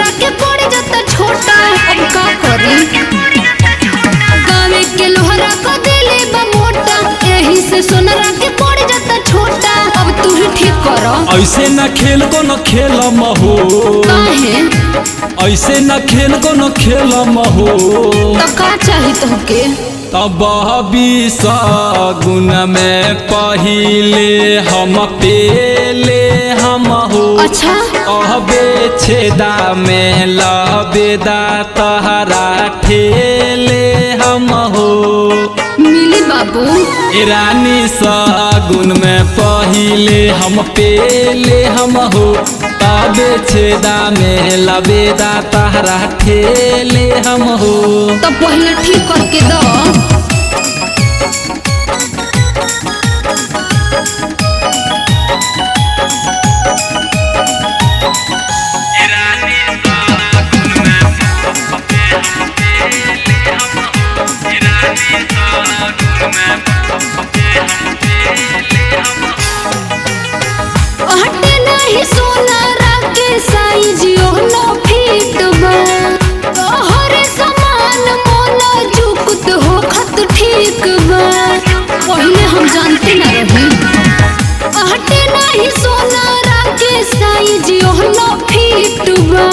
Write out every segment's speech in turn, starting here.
सुनरा के पड़ जाता छोटा। अब का करी गावे के लोहरा को दिले बा मोटा, यही से सुनरा के पड़ जाता छोटा। अब तू ही ठीक करो। ऐसे न खेल को न खेल महो, ऐसे न खेल को न खेल महो। तो का चाही तुहके? तब गुन में पहिले हम पेले हम हो। अच्छा अबे छेदा में लबेदा तहरा ठेले हम हो। मिली बाबू रानी गुन में पहिले हम पेले हम हो। तबे छेदा में लबेदा तहरा ठेले हम हो। तो पहले ठीक करके दो। हटे नहीं सोना राके साइज योनो फिट बा, तोहरे समान मोला जुकत हो खत ठीक बा। पहले हम जानते न रही। हटे नहीं सोना राके साइज योनो फिट बा,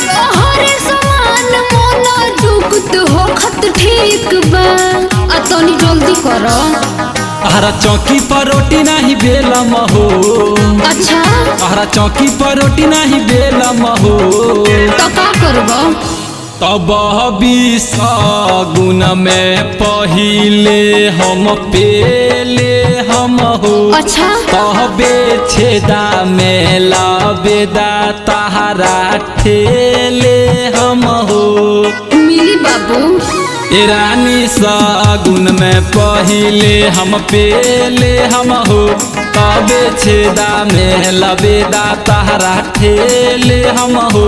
तोहरे समान मोला जुकत हो खत ठीक बा। आ तनी जल्दी करो। हरा चौकी पर रोटी नहीं बेलम हो। अच्छा हरा चौकी पर रोटी नहीं बेलम हो। तो का करबो? तब गुन में पहिले हम पेले हम हो। अच्छा तबे छेदा में लबेदा तहरा ठेले हम हो। मिली बाबू रानी गुन में पहिले हम पेले हम हो। तबे छेदा में लबेदा तहरा ठेले हम हो।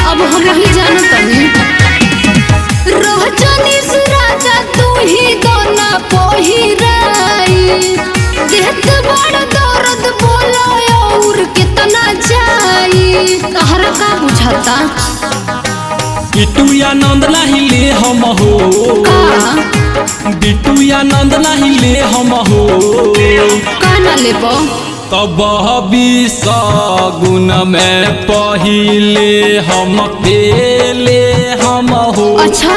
अब हम ही जानतनी रोहजनीस राजा तू ही दोना पहिराई। देख बड़ दर्द बोलो और कितना जाई। तहरा का बुझाता? बिट्टू आनंद नहीं ले हम हो। बिट्टू आनंद नहीं ले हम हो। का ना लेबो? तब गुन में पहिले हम पेले हम हो। अच्छा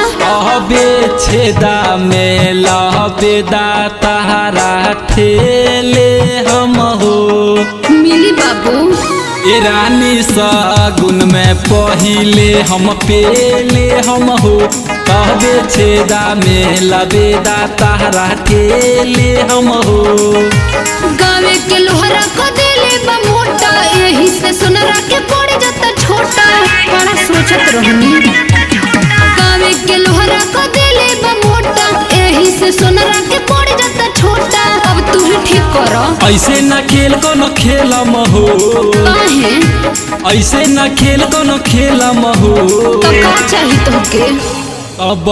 अबे छेदा में लबेदा तहरा ठेले हम हो। मिली बाबू रानी गुन में पहिले हम पेले हम हो। तबे छेदा में लबेदा तहरा ठेले हम हो। गावे के लोहरा को दिले बा मोटा, यही से सुनरा के पड़ जाता छोटा। बड़ा सोचत रहनी। गावे के लोहरा को दिले बा मोटा, यही से सुनरा के पड़ जाता छोटा। अब तू ही ठीक करो। ऐसे न खेल को न खेलम हो। काहे? ऐसे न खेल को न खेलम हो। तो का चाही तुहके? अब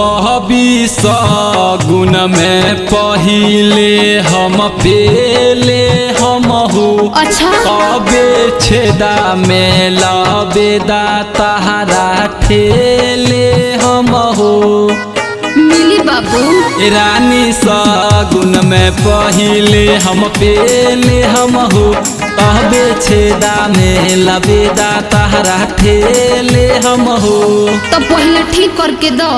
गुन में पहिले हम पेले हम हो। अच्छा तबे छेदा में लबेदा तहरा ठेले हम हो। मिली बाबू रानी गुन में पहिले हम पेले हम हो। तबे छेदा में लबेदा तहरा ठेले हम हो। तो पहले ठीक करके दो।